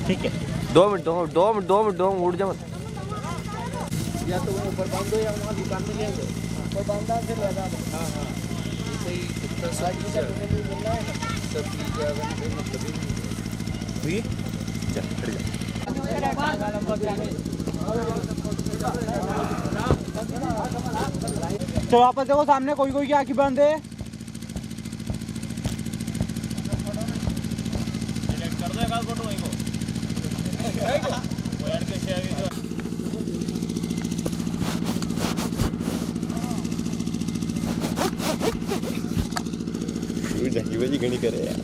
ठीक है, 2 मिनट उठ जाओ। या तो वहाँ ऊपर बांध दो या वहाँ दुकान में ले लो। ऊपर बांधा फिर लगा दो। हाँ हाँ, सही कितना साइज का मिलना है सब चीज़ मतलब ही चल हट जा। तो वापस देखो सामने कोई कोई क्या आँखी बंद है। कर दो एक आध फोटो वहीं को वो ऐड कैसे आ गई जाकी बाजी घनी करे यार।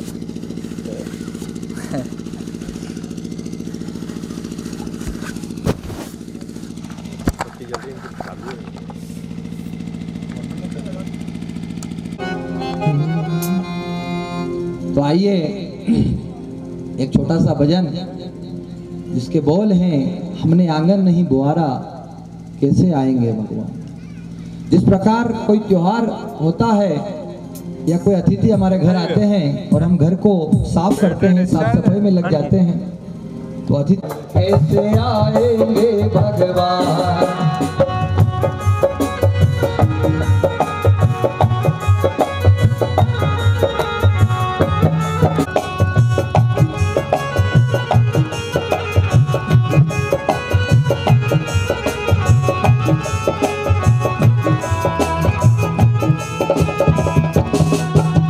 तो आइए एक छोटा सा भजन जिसके बोल हैं, हमने आंगन नहीं बुआरा कैसे आएंगे भगवान। जिस प्रकार कोई त्योहार होता है या कोई अतिथि हमारे घर आते हैं और हम घर को साफ करते हैं, साफ सफाई में लग जाते हैं, तो अतिथि कैसे आएंगे भगवान।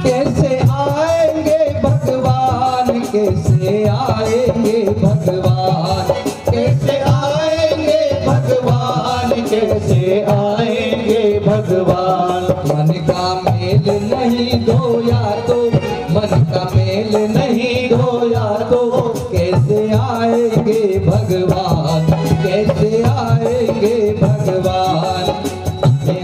कैसे आएंगे भगवान, कैसे आएंगे भगवान, कैसे आएंगे भगवान। मन का मेल नहीं धोया तो, मन का मेल नहीं धोया तो कैसे आएंगे भगवान, कैसे आएंगे भगवान।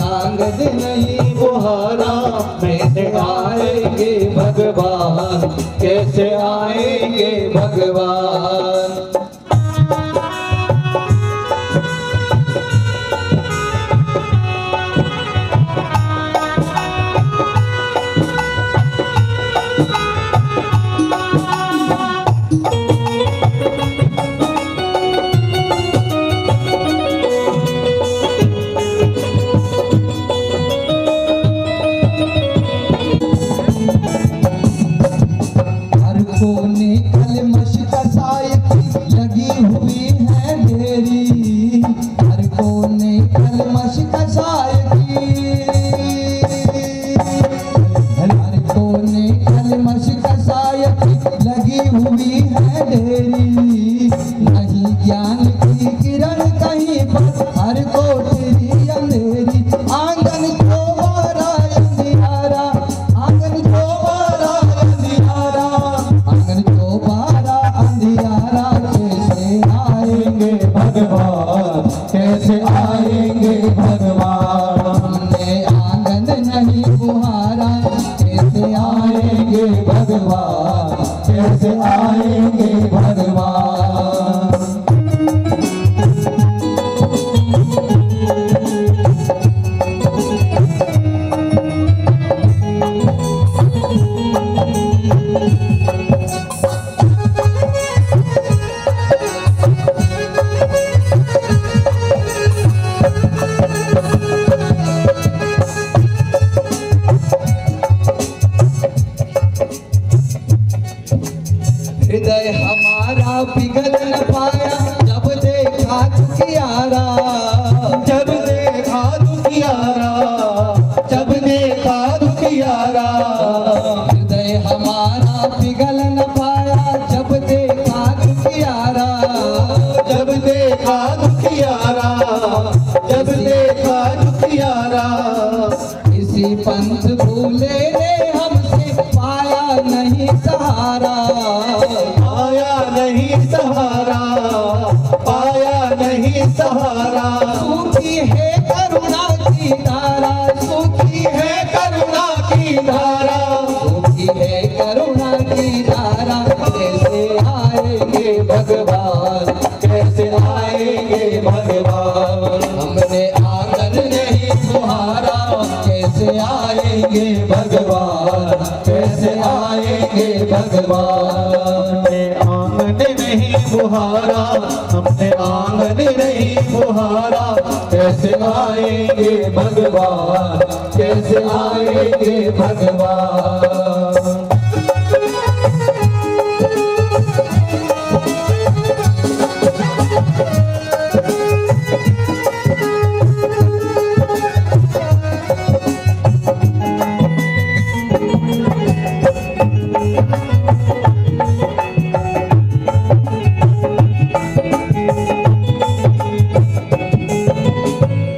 आंगन नहीं बुहारा कैसे आएंगे भगवान, कैसे आएंगे भगवान। कैसे आएंगे भगवान। हमने आंगन नहीं बुहारा कैसे आएंगे भगवान, कैसे आएंगे भगवान। हृदय हमारा पिघल न पाया जब देखा दुखियारा, जब देखा दुखियारा, जब देखा दुखियारा। हृदय हमारा पिघल न पाया जब देखा दुखियारा, जब देखा दुखियारा, जब देखा दुखियारा। इसी पंथ भूले ने हमसे पाया नहीं नहीं सहारा, पाया नहीं सहारा, पाया नहीं सहारा। सूखी है करुणा की धारा, सूखी है करुणा की धारा, सूखी है करुणा की धारा। कैसे आएंगे भगवान, कैसे आएंगे भगवान। हमने आंगन नहीं बुहारा, कैसे आएंगे भगवान, कैसे आएंगे भगवान। हमने आंगन नहीं बुहारा, हमने आंगन नहीं बुहारा। कैसे आएंगे भगवान, कैसे आएंगे भगवान।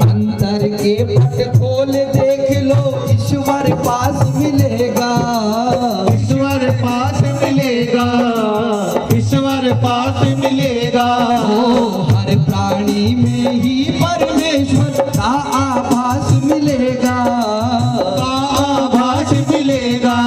अंतर के पट खोल देख लो, ईश्वर पास मिलेगा, ईश्वर पास मिलेगा, ईश्वर पास मिलेगा। ओ हर प्राणी में ही परमेश्वर का आभास मिलेगा, का आभास मिलेगा,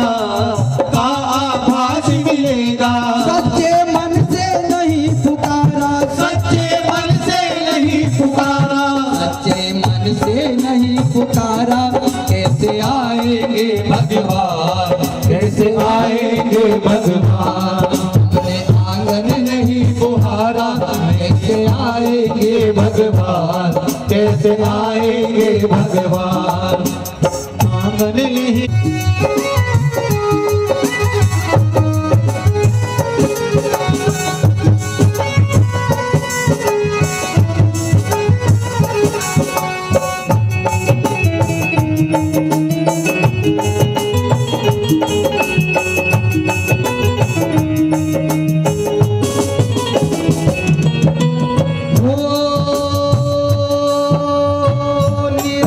का आभास मिलेगा। सच्चे मन से नहीं पुकारा, सच्चे मन से नहीं पुकारा, सच्चे मन से नहीं पुकारा। कैसे आएंगे भगवान, कैसे आएंगे भगवान। हमने आंगन नहीं बुहारा, कैसे आएंगे भगवान, कैसे आएंगे भगवान। आंगन नहीं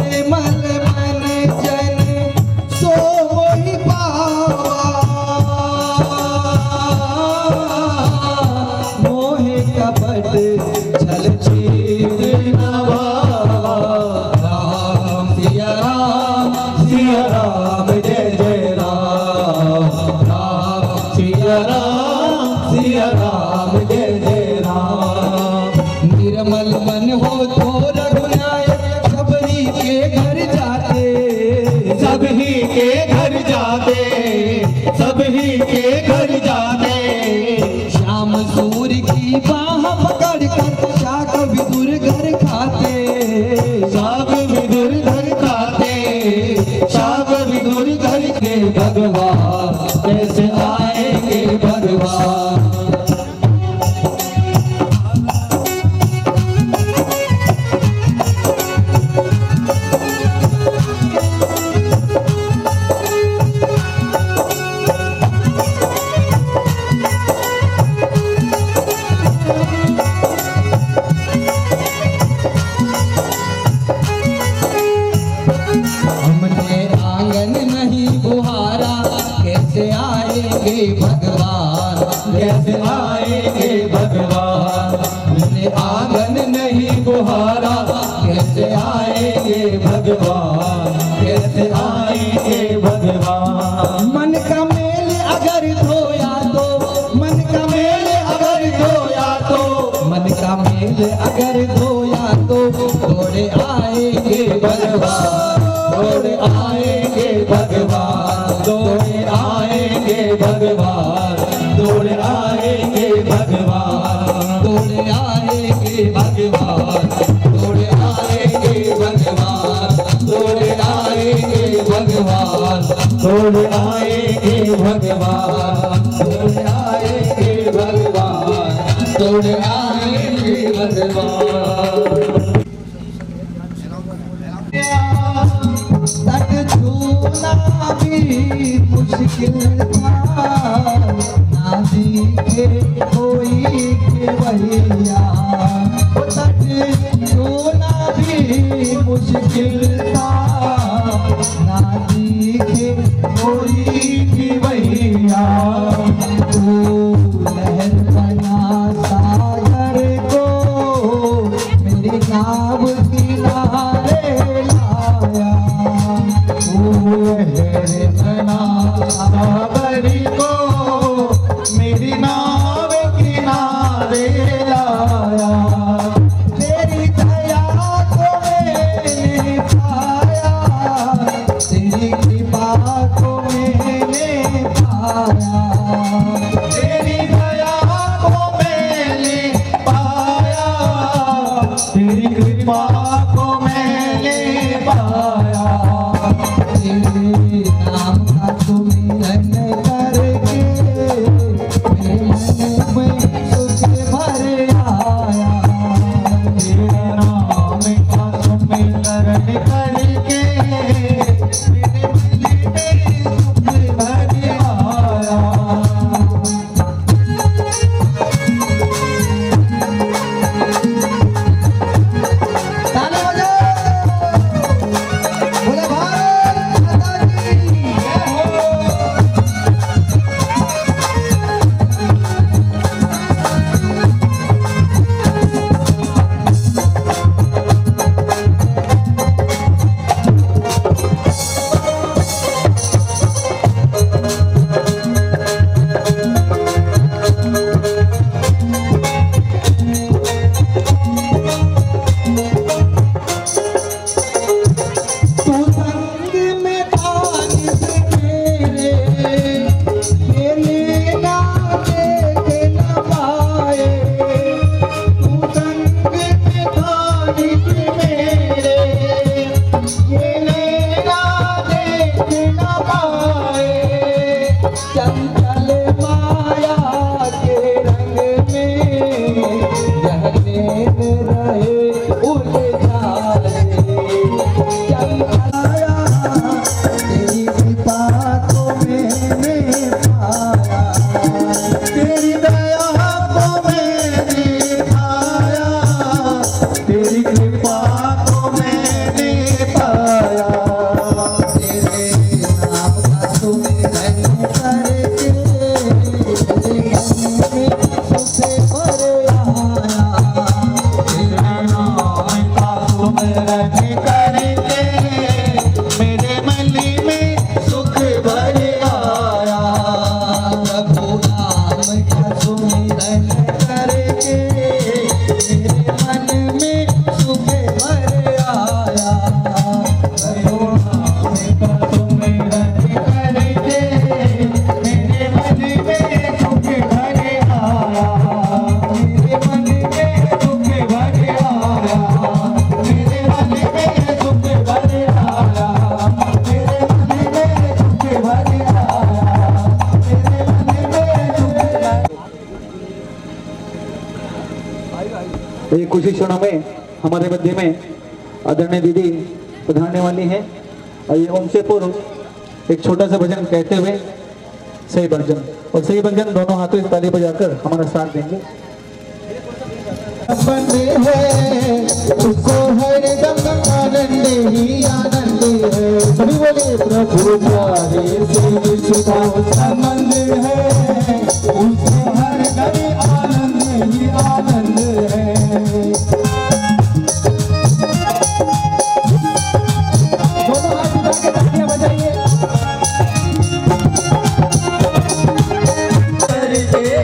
निर्मल मन जन सोई पावा, मोहे कपट छल छीन नवा। राम सिया राम, सिया राम जय जय राम, राम सिया राम, सिया राम जय जय राम। निर्मल मन हो तो रघुनायक सबरी के घर जाते, सभी के घर जाते, सभी के घर जाते। श्याम सूर्य की बाह पकड़ कर शाक विदुर घर खाते, साग विदुर घर खाते, साग विदुर घर के भगवान। कैसे आएंगे भगवान। हमने आंगन नहीं बुहारा, कैसे आएंगे भगवान, कैसे आएंगे भगवान। हमने आंगन नहीं बुहारा, कैसे आएंगे भगवान, कैसे आएंगे भगवान। मन का मेल अगर धोया तो, मन का मेल अगर धोया तो, मन का मेल अगर धोया तो दौड़े आएंगे भगवान, दौड़ आएंगे भगवान, दौड़ आएंगे भगवान, दौड़ आएंगे भगवान, दौड़े आएंगे भगवान, दौड़ आएंगे भगवान, दौड़ आएंगे भगवान, दौड़ आएंगे भगवान, दौड़ आएंगे भगवान, दौड़ आएंगे भगवान। तट छूना भी मुश्किल था, ना दिखे कोई केवैया। तट छूना भी मुश्किल था, ना दिखे कोई केवैया। तू लहर बना सागर को मेरी नाव किनारे लाया। तू लहर बना सागर को मेरी नाव किनारे लाया। तेरी दया को मैंने पाया, तेरी कृपा को मैंने पाया। तेरी दया को मैंने पाया, तेरी कृपा को मैंने पाया। तेरे नाम का सुमिरन करके मेरे मन में सुख भर आया। तेरे नाम का सुमिरन करके मेरे मन में सुख भर आया। ताली बजाओ, बोले भारत माता की जय हो। तू संग में पानी से मेरे ये लेना देख न पाए। तू संग में पानी से मेरे ये लेना देख न पाए। चंचल माया के रंग में रहने रहे उलझाए। तेरी कृपा को मैंने पाया, तेरी दया को मैंने पाया, तेरी कृपा को मैंने पाया। तेरे नाम का सुमिरन करके मेरे मन में सुख भर आया। तेरे नाम का सुमिरन करके मेरे मन में सुख भर आया। प्रभु नाम का सुमिरन करके मेरे मन में सुख भर आया। प्रभु नाम का सुमिरन करके मेरे मन में सुख भर आया। मेरे मन में सुख भर आया। मेरे मन में सुख भर आया। मेरे मन में सुख भर आया। मेरे मन में सुख भर। ये कुछ ही क्षणों में हमारे मध्य में आदरणीय दीदी पधारने वाली हैं। आइए उनसे पूर्व एक छोटा सा भजन कहते हुए सही भजन और सही भजन दोनों हाथों से ताली बजाकर हमारा साथ देंगे। बंदे है उसको हर दम आनंद ही आनंद है। सभी बोले प्रभु प्यारे से जिसका संबंध है उसको हर घड़ी आनंद ही आनंद है। दोनों हाथ उठा के तालियां बजाइए।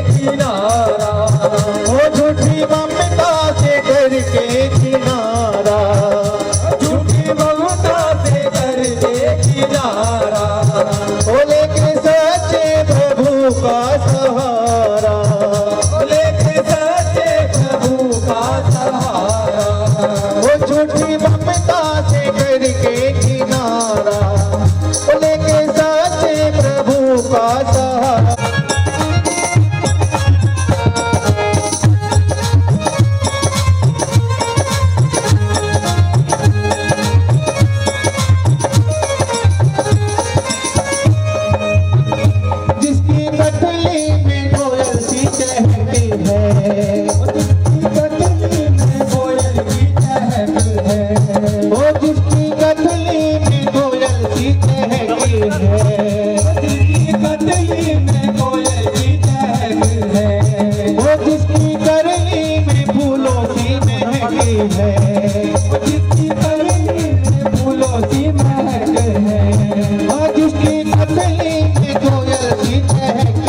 किनारा ओ झूठी ममता से करके किनारा, झूठी ममता से करके किनारा। ओ लेके सच्चे प्रभु का सहारा, ओ लेके सच्चे प्रभु का सहारा। ओ झूठी ममता से करके किनारा, ओ लेके सच्चे प्रभु का सहारा। जिसकी कटली में कोयल की चहकती है, जिसकी कटली में कोयल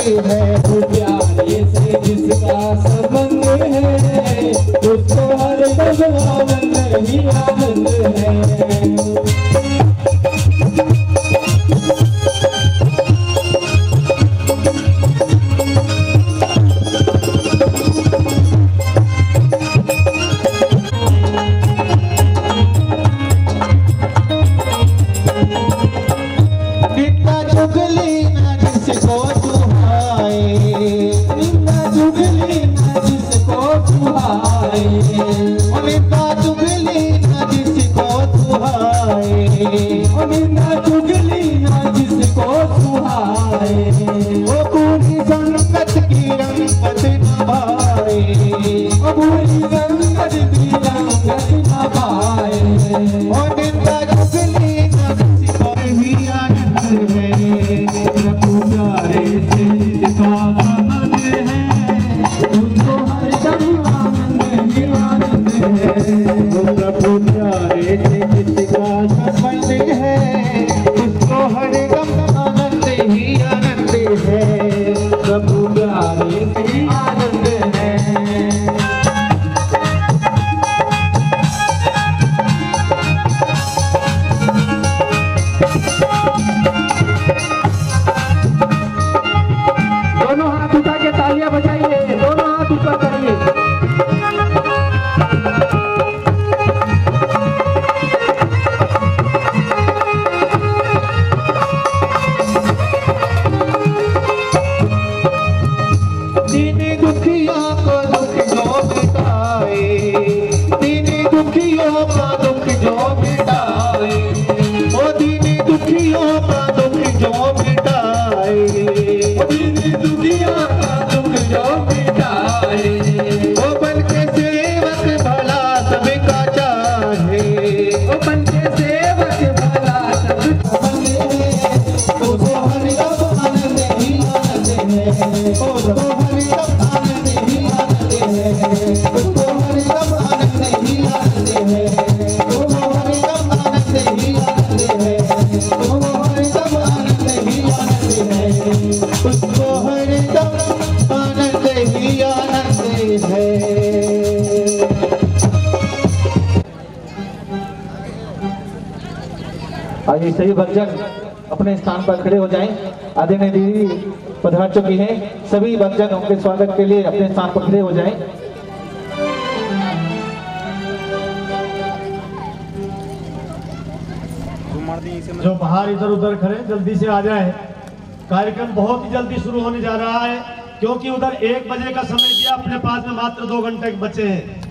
है, उस प्यारे से जिसका संबंध है, उसको हर दम आनंद ही आनंद है। आइए सभी भक्तजन अपने स्थान पर खड़े हो जाएं। आदरणीय दीदी पधार चुकी हैं। सभी भक्तजन उनके स्वागत के लिए अपने स्थान पर खड़े हो जाएं। जो बाहर इधर उधर खड़े जल्दी से आ जाए। कार्यक्रम बहुत ही जल्दी शुरू होने जा रहा है, क्योंकि उधर 1 बजे का समय दिया, अपने पास में मात्र 2 घंटे बचे हैं।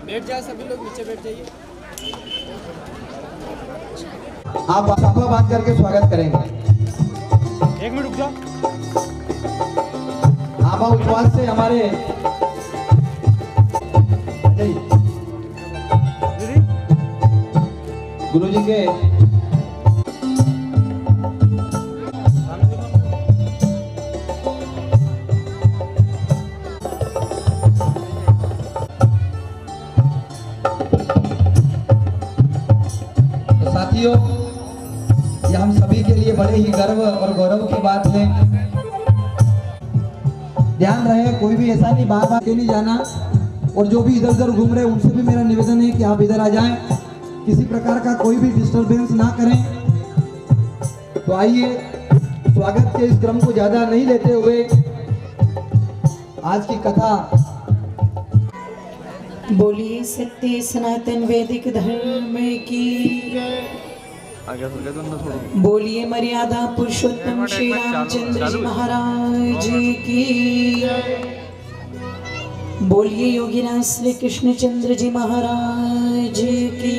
बैठ जाए सभी लोग, नीचे बैठ जाइए। आप साफा बांध करके स्वागत करेंगे। 1 मिनट रुक जाओ। आभा उच्छ्वास से हमारे गुरुजी के साथियों, ये हम सभी के लिए बड़े ही गर्व और गौरव की बात है। ध्यान रहे, कोई भी ऐसा नहीं बार बार के नहीं जाना, और जो भी इधर उधर घूम रहे हैं उनसे भी मेरा निवेदन है कि आप इधर आ जाएं, किसी प्रकार का कोई भी डिस्टरबेंस ना करें। तो आइए, स्वागत के इस क्रम को ज्यादा नहीं लेते हुए आज की कथा। बोलिए सत्य सनातन वैदिक धर्म की, बोलिए मर्यादा पुरुषोत्तम श्री रामचंद्र जी महाराज की, बोलिए योगीराज श्री कृष्ण चंद्र जी महाराज की,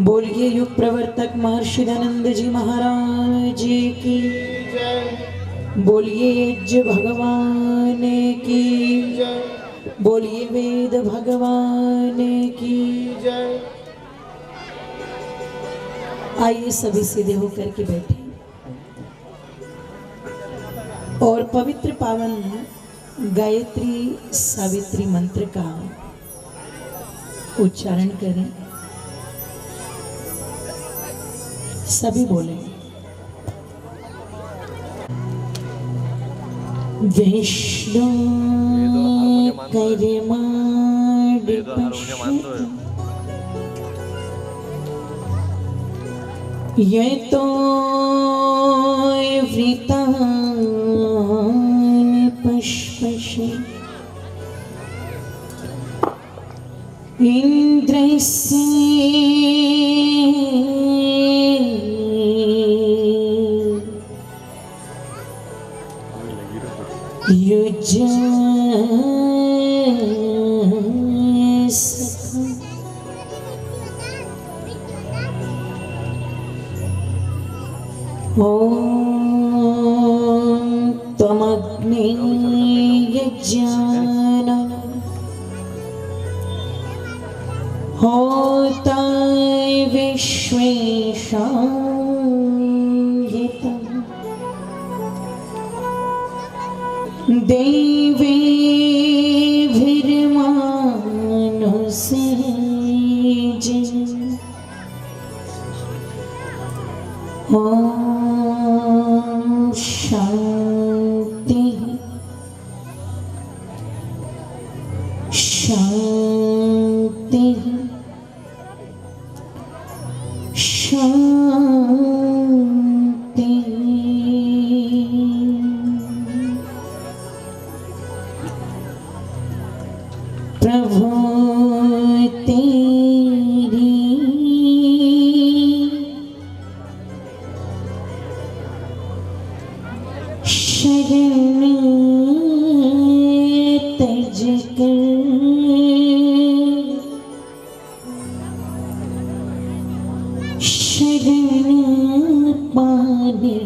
बोलिए युग प्रवर्तक महर्षि दयानंद जी महाराज की, बोलिए यज्ञ भगवान की जय, बोलिए वेद भगवान की जय। आइए सभी सीधे होकर के बैठे और पवित्र पावन गायत्री सावित्री मंत्र का उच्चारण करें। सभी बोले विष्णु कर्माणि पश्यतु यतो वृतानि पश्पशे युज्य सखा ॐ त्वमग्ने यज्ञान होताय विश्वेषां हितम् देवेभिर्मानुषीजन् ॐ शान्ति शान्ति शान्ति। प्रभु तेरी शरण तज कर शरण पाने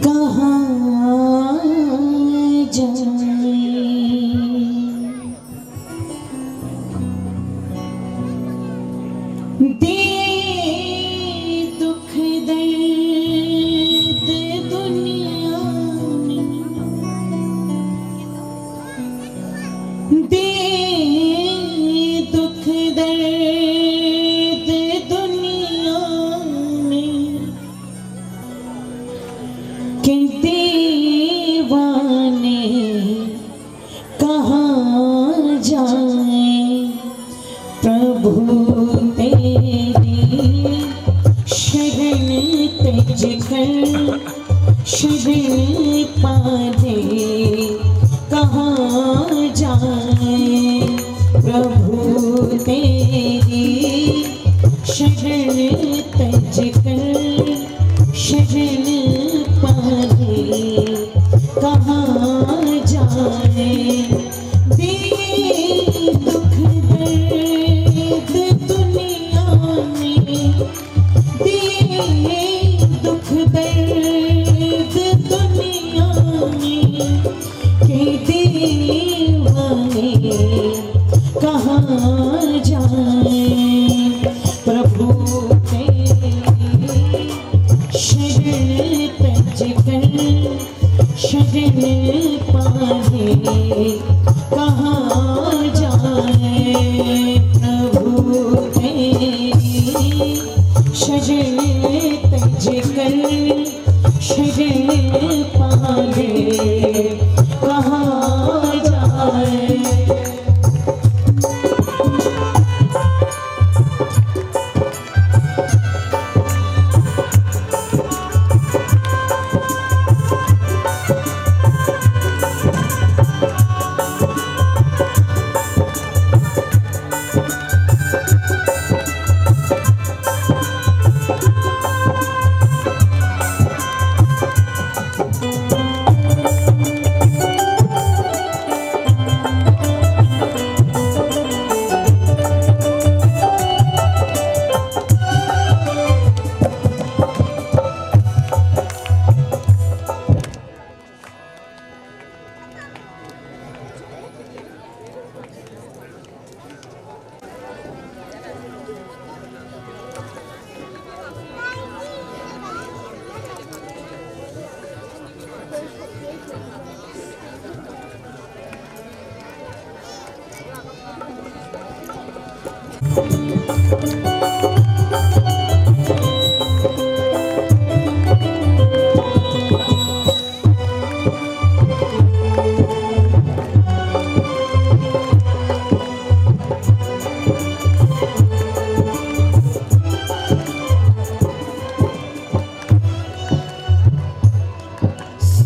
कहाँ दे दुख दर्द दुनिया में दे दुख दर्द दुनिया में कि दीवाने कहाँ जाए प्रभु तेरी शरण तज कर शरण पाने कहाँ जाए प्रभु तेरी शरण तज कर शरण पाने कहाँ जाए दे दुख दर्द दुनिया में दे दुख दर्द दुनिया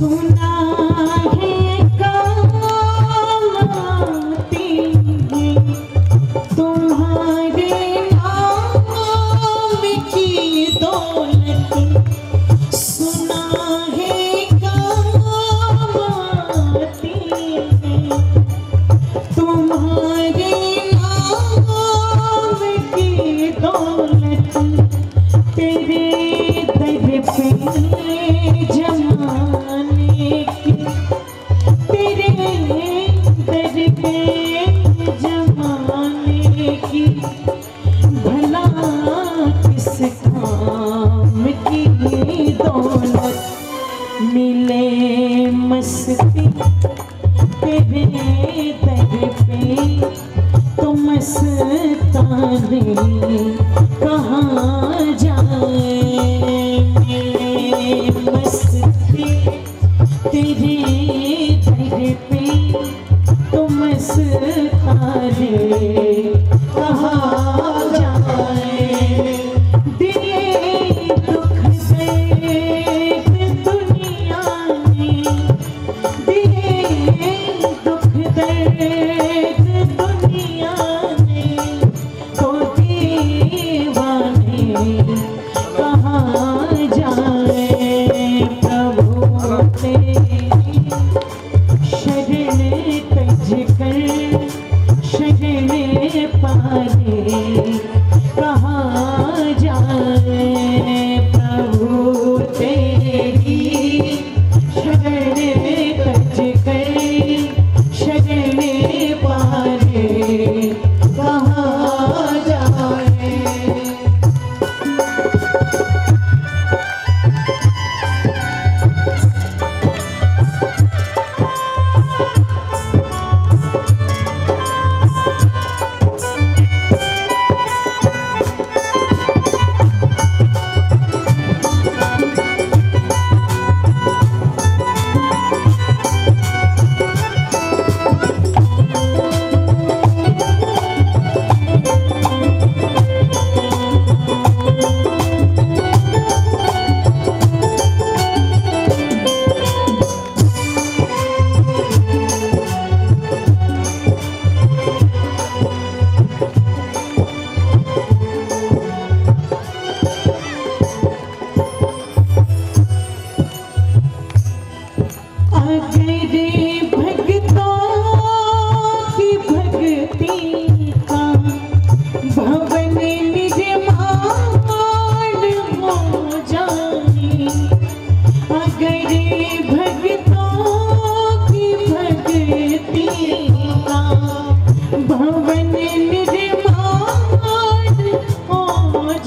सुना है काम आती है तुम्हारे नाम की दौलत, सुना है काम आती है तुम्हारे नाम की दौलत, तेरे दर पे जमाने की, तेरे दर पे जमाने की, भला किस काम की दौलत, मिले मस्ती तेरे दर पे तो मस्ताने कहाँ जाए, मिले मस्ती तेरे दर पे तो मस्ताने कहाँ जाए, दिए दुख दर्द दुनिया में, दिए दुख दर्द दुनिया में, तो दीवाने कहाँ जाए, प्रभु तेरी शरण तज कर शरण पाने कहाँ जाए, प्रभु तेरी शरण तज कर शरण पाने कहाँ जाए। अगर भक्तों की भक्ति का भवन निर्माण हो जाए, अगर भक्तों की भक्ति का भवन निर्माण हो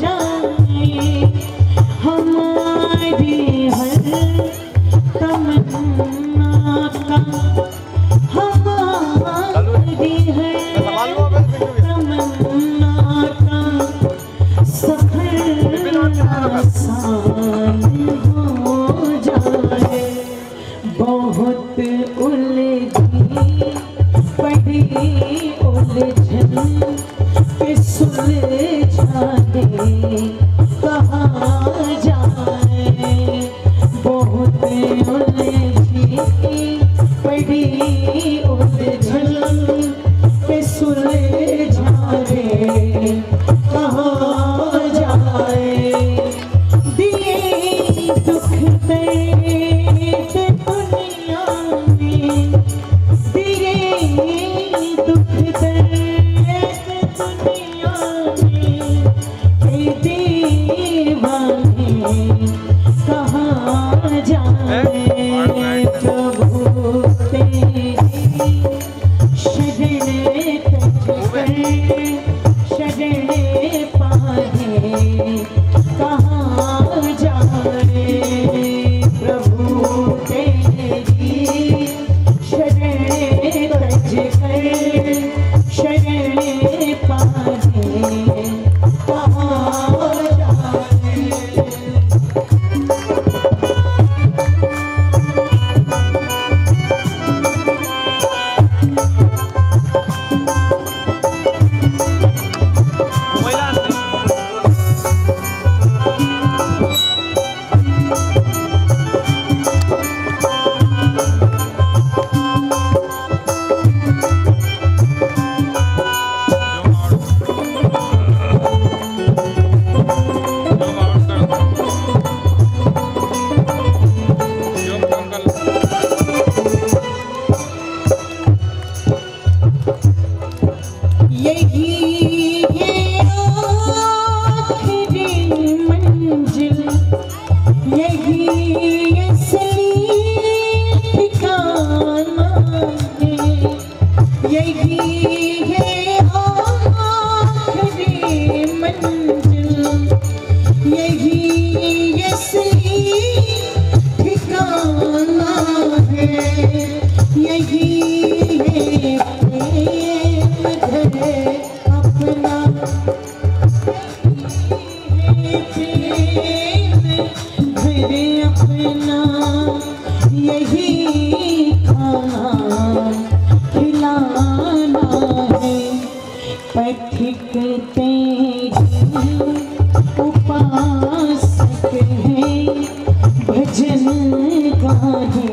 जाए, हमारी हर तमन्ना का, हमारी है तमन्ना का सफर आसान हो जाए, बहुत उलझी पड़ी उलझन के सुलझाने कहाँ जाए, बहुत उलझी पड़ी उलझन पे सुलझाने कहाँ जाए, दिए दुख दर्द दुनिया में, दिए दुख दर्द दुनिया में, के दीवाने कहाँ जाए, प्रभु तेरी शरण तज कर शरण पाने कहाँ जाए, प्रभु तेरी शरण तज कर शरण पाने कहाँ जाए। मोबाइल यही असली ठिकाना है, यही है आखिरी मंजिल, यही असली ठिकाना है, यही है प्रेम घर अपना, घर अपना, यही खाना खिलाना है। पथिक तेरी उपासक है, भजन गाहे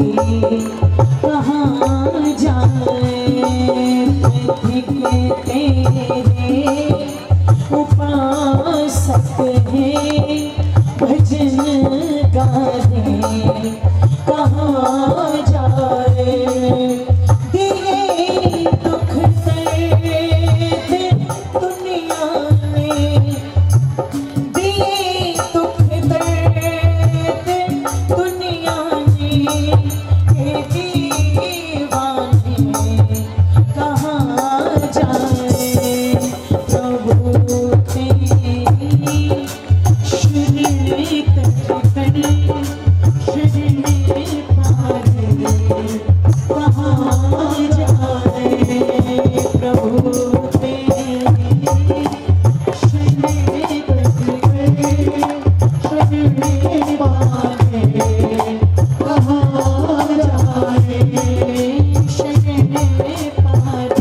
कहाँ जाए। पथिक तेरे उपासक है, भजन गाहे कहाँ जाए। दिए दुख दर्द दुनिया में, दिए दुख दर्द दुनिया में, ये दीवाने कहाँ जाए। प्रभु तेरी शरण तक शरण पाए कहाँ जाए। प्रभु तेरी शरण तक शरण पाए कहाँ जाए। शरण पाए कहाँ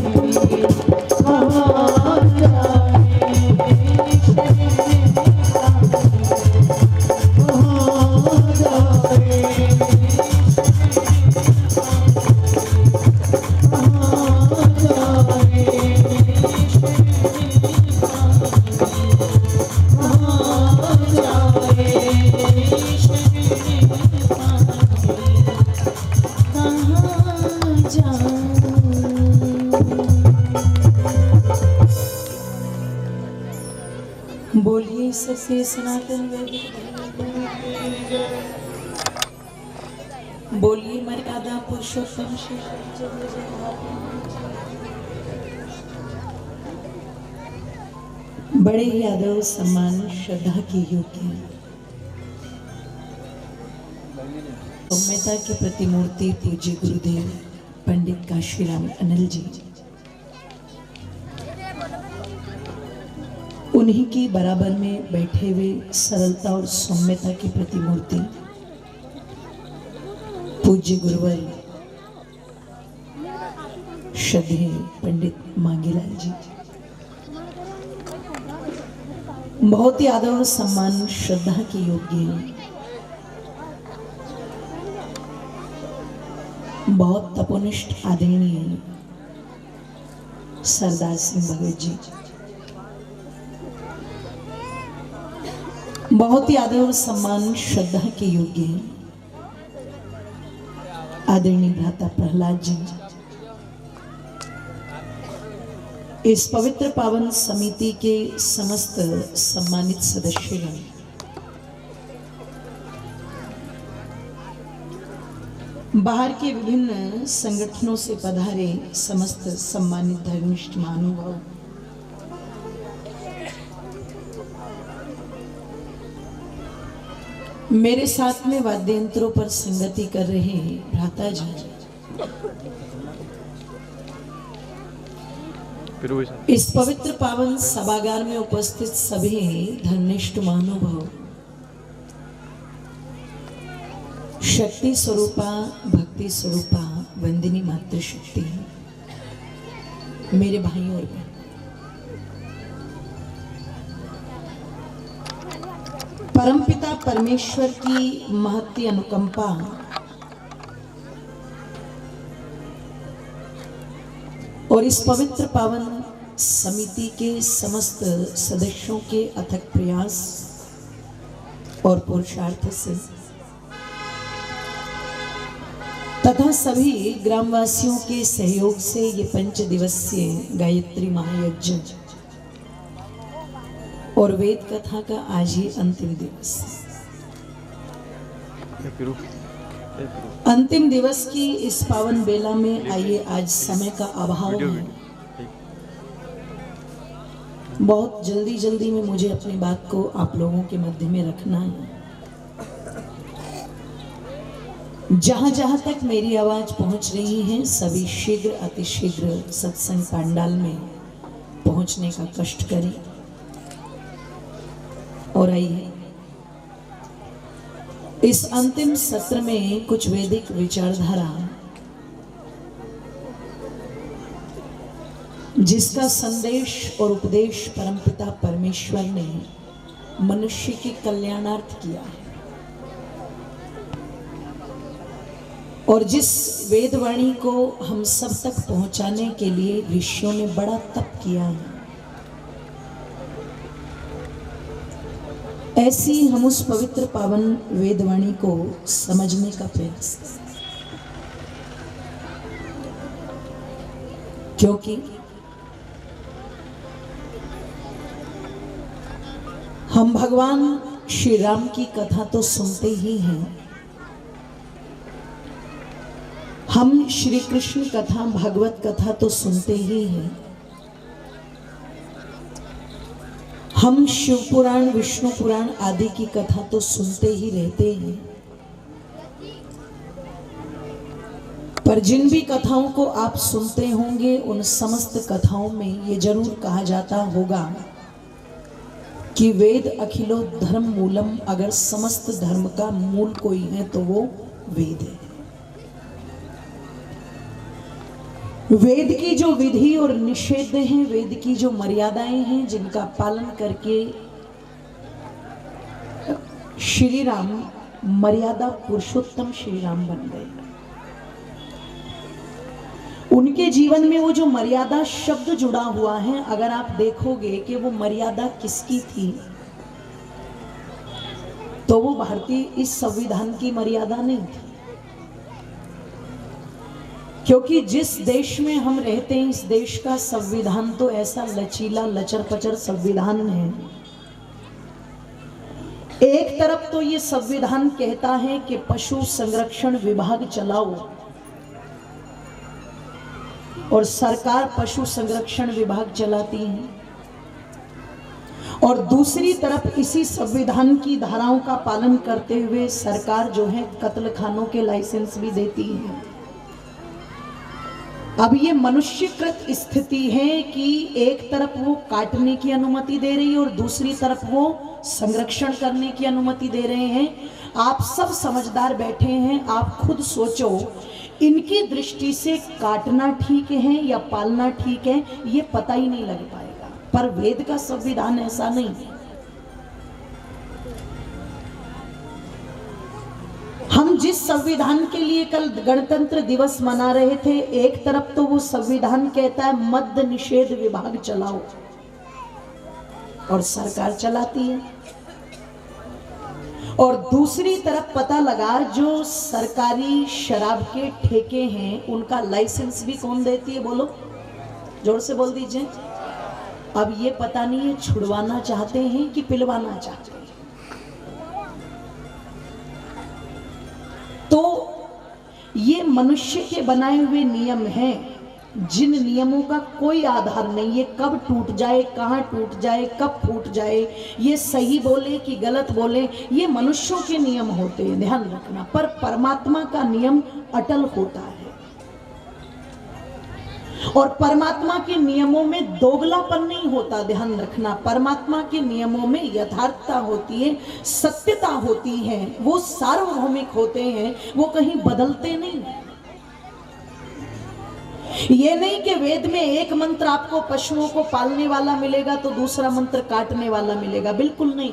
बोलिए सत्य सनातन वैदिक, बोलिए मर्यादा पुरुषोत्तम श्री बड़े ही आदर सम्मान श्रद्धा के योग्य सौम्यता की प्रतिमूर्ति पूज्य गुरुदेव पंडित काशीराम अनिल जी, उन्हीं की बराबर में बैठे हुए सरलता और सौम्यता की प्रतिमूर्ति पूज्य गुरुवर श्रद्धेय पंडित मांगेलाल जी, बहुत ही आदर और सम्मान श्रद्धा के योग्य हैं। बहुत तपोनिष्ठ आदरणीय सरदार सिंह भगत जी, बहुत ही आदर और सम्मान श्रद्धा के योग्य हैं। आदरणीय भ्राता प्रहलाद जी, इस पवित्र पावन समिति के समस्त सम्मानित सदस्यगण, बाहर के विभिन्न संगठनों से पधारे समस्त सम्मानित धर्मनिष्ठ महानुभाव, मेरे साथ में वाद्य यंत्रों पर संगति कर रहे हैं भ्राता जी, इस पवित्र पावन सभागार में उपस्थित सभी धर्मनिष्ठ महानुभाव, शक्ति स्वरूपा भक्ति स्वरूपा वंदिनी मातृशक्ति, मेरे भाई और बहन, परमपिता परमेश्वर की महती अनुकंपा और इस पवित्र पावन समिति के समस्त सदस्यों के अथक प्रयास और पुरुषार्थ से तथा सभी ग्रामवासियों के सहयोग से ये 5 दिवसीय गायत्री महायज्ञ और वेद कथा का आज ही अंतिम दिवस। अंतिम दिवस की इस पावन बेला में आइए, आज समय का अभाव है, बहुत जल्दी जल्दी में मुझे अपनी बात को आप लोगों के मध्य में रखना है। जहां जहां तक मेरी आवाज पहुंच रही है, सभी शीघ्र अतिशीघ्र सत्संग पंडाल में पहुंचने का कष्ट करें। और आइए, इस अंतिम सत्र में कुछ वैदिक विचारधारा, जिसका संदेश और उपदेश परमपिता परमेश्वर ने मनुष्य के कल्याणार्थ किया है, और जिस वेदवाणी को हम सब तक पहुंचाने के लिए ऋषियों ने बड़ा तप किया है, ऐसी हम उस पवित्र पावन वेदवाणी को समझने का प्रयास करें। क्योंकि हम भगवान श्री राम की कथा तो सुनते ही हैं, हम श्री कृष्ण कथा भागवत कथा तो सुनते ही हैं, हम शिव पुराण विष्णु पुराण आदि की कथा तो सुनते ही रहते हैं। पर जिन भी कथाओं को आप सुनते होंगे, उन समस्त कथाओं में ये जरूर कहा जाता होगा कि वेद अखिलो धर्म मूलम, अगर समस्त धर्म का मूल कोई है तो वो वेद है। वेद की जो विधि और निषेध हैं, वेद की जो मर्यादाएं हैं, जिनका पालन करके श्री राम मर्यादा पुरुषोत्तम श्री राम बन गए, उनके जीवन में वो जो मर्यादा शब्द जुड़ा हुआ है, अगर आप देखोगे कि वो मर्यादा किसकी थी, तो वो भारतीय इस संविधान की मर्यादा नहीं थी। क्योंकि जिस देश में हम रहते हैं, इस देश का संविधान तो ऐसा लचीला लचर पचर संविधान है। एक तरफ तो ये संविधान कहता है कि पशु संरक्षण विभाग चलाओ, और सरकार पशु संरक्षण विभाग चलाती है, और दूसरी तरफ इसी संविधान की धाराओं का पालन करते हुए सरकार जो है कत्लखानों के लाइसेंस भी देती है। अब ये मनुष्यकृत स्थिति है कि एक तरफ वो काटने की अनुमति दे रही है और दूसरी तरफ वो संरक्षण करने की अनुमति दे रहे हैं। आप सब समझदार बैठे हैं, आप खुद सोचो, इनकी दृष्टि से काटना ठीक है या पालना ठीक है, ये पता ही नहीं लग पाएगा। पर वेद का संविधान ऐसा नहीं है। हम जिस संविधान के लिए कल गणतंत्र दिवस मना रहे थे, एक तरफ तो वो संविधान कहता है मद्य निषेध विभाग चलाओ, और सरकार चलाती है, और दूसरी तरफ पता लगा जो सरकारी शराब के ठेके हैं, उनका लाइसेंस भी कौन देती है? बोलो, जोर से बोल दीजिए। अब ये पता नहीं है छुड़वाना चाहते हैं कि पिलवाना चाहते हैं। तो ये मनुष्य के बनाए हुए नियम हैं, जिन नियमों का कोई आधार नहीं, ये कब टूट जाए, कहाँ टूट जाए, कब फूट जाए, ये सही बोले कि गलत बोले, ये मनुष्यों के नियम होते हैं, ध्यान रखना। पर परमात्मा का नियम अटल होता है, और परमात्मा के नियमों में दोगलापन नहीं होता, ध्यान रखना। परमात्मा के नियमों में यथार्थता होती है, सत्यता होती है, वो सार्वभौमिक होते हैं, वो कहीं बदलते नहीं। ये नहीं कि वेद में एक मंत्र आपको पशुओं को पालने वाला मिलेगा तो दूसरा मंत्र काटने वाला मिलेगा, बिल्कुल नहीं।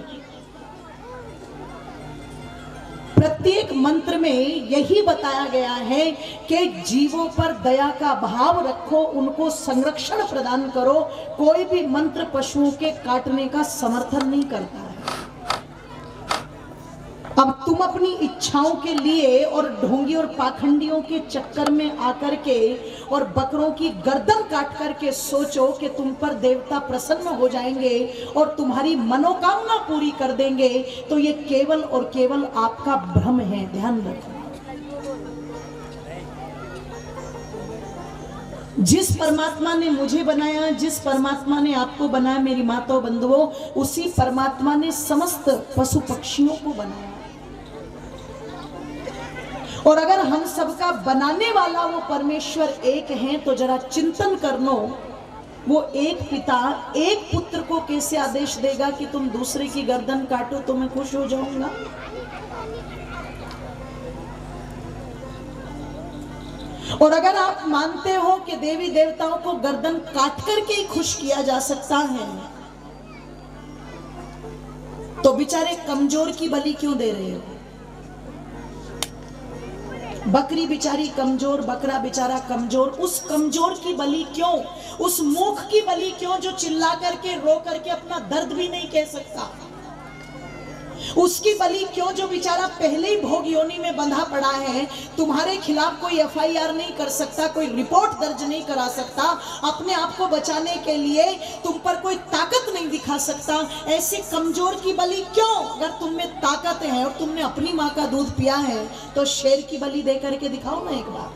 प्रत्येक मंत्र में यही बताया गया है कि जीवों पर दया का भाव रखो, उनको संरक्षण प्रदान करो। कोई भी मंत्र पशुओं के काटने का समर्थन नहीं करता है। अब तुम अपनी इच्छाओं के लिए और ढोंगी और पाखंडियों के चक्कर में आकर के और बकरों की गर्दन काट करके सोचो कि तुम पर देवता प्रसन्न हो जाएंगे और तुम्हारी मनोकामना पूरी कर देंगे, तो ये केवल और केवल आपका भ्रम है, ध्यान रखना। जिस परमात्मा ने मुझे बनाया, जिस परमात्मा ने आपको बनाया मेरी माताओं बंधुओं, उसी परमात्मा ने समस्त पशु पक्षियों को बनाया। और अगर हम सबका बनाने वाला वो परमेश्वर एक है, तो जरा चिंतन कर लो, वो एक पिता एक पुत्र को कैसे आदेश देगा कि तुम दूसरे की गर्दन काटो तो मैं खुश हो जाऊंगा। और अगर आप मानते हो कि देवी देवताओं को गर्दन काट करके ही खुश किया जा सकता है, तो बेचारे कमजोर की बलि क्यों दे रहे हो? बकरी बेचारी कमजोर, बकरा बेचारा कमजोर, उस कमजोर की बलि क्यों? उस मूर्ख की बलि क्यों जो चिल्ला करके रो करके अपना दर्द भी नहीं कह सकता? उसकी बलि क्यों जो बेचारा पहले ही भोग योनि में बंधा पड़ा है, तुम्हारे खिलाफ कोई एफआईआर नहीं कर सकता, कोई रिपोर्ट दर्ज नहीं करा सकता, अपने आप को बचाने के लिए तुम पर कोई ताकत नहीं दिखा सकता, ऐसे कमजोर की बलि क्यों? अगर तुम में ताकत है और तुमने अपनी माँ का दूध पिया है, तो शेर की बलि दे करके दिखाओ ना एक बार।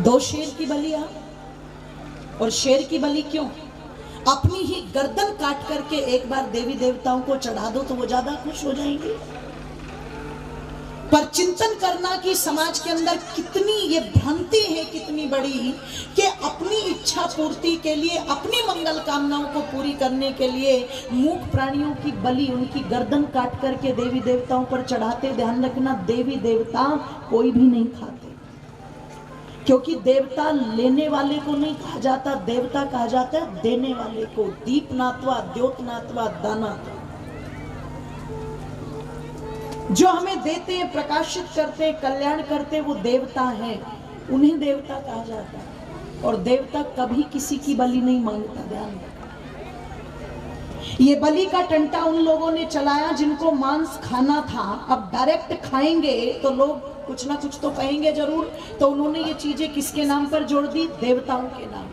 2 शेर की बलियां, और शेर की बलि क्यों? अपनी ही गर्दन काट करके एक बार देवी देवताओं को चढ़ा दो तो वो ज्यादा खुश हो जाएंगे। पर चिंतन करना कि समाज के अंदर कितनी ये भ्रांति है, कितनी बड़ी, कि अपनी इच्छा पूर्ति के लिए, अपनी मंगल कामनाओं को पूरी करने के लिए मूक प्राणियों की बलि, उनकी गर्दन काट करके देवी देवताओं पर चढ़ाते। ध्यान रखना, देवी देवता कोई भी नहीं खाते, क्योंकि देवता लेने वाले को नहीं कहा जाता, देवता कहा जाता है देने वाले को। दीपनात्वा द्योतनात्वा दानात्वा, जो हमें देते हैं, प्रकाशित करते हैं, कल्याण करते हैं, वो देवता हैं, उन्हें देवता कहा जाता है। और देवता कभी किसी की बलि नहीं मांगता। ध्यान रखना, ये बलि का टंटा उन लोगों ने चलाया जिनको मांस खाना था। अब डायरेक्ट खाएंगे तो लोग कुछ ना कुछ तो कहेंगे जरूर, तो उन्होंने ये चीजें किसके नाम पर जोड़ दी? देवताओं के नाम।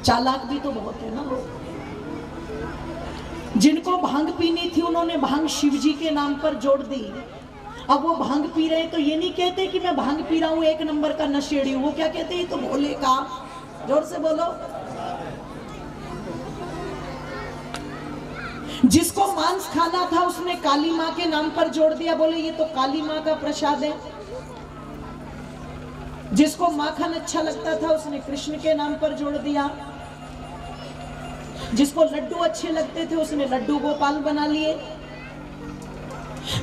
चालाक भी तो बहुत है ना लोग। जिनको भांग पीनी थी उन्होंने भांग शिव जी के नाम पर जोड़ दी। अब वो भांग पी रहे हैं तो ये नहीं कहते कि मैं भांग पी रहा हूं, 1 नंबर का नशेड़ी हूं। वो क्या कहते हैं? तो भोले का। जोर से बोलो। जिसको मांस खाना था उसने काली माँ के नाम पर जोड़ दिया, बोले ये तो काली माँ का प्रसाद है। जिसको माखन अच्छा लगता था उसने कृष्ण के नाम पर जोड़ दिया। जिसको लड्डू अच्छे लगते थे उसने लड्डू गोपाल बना लिए।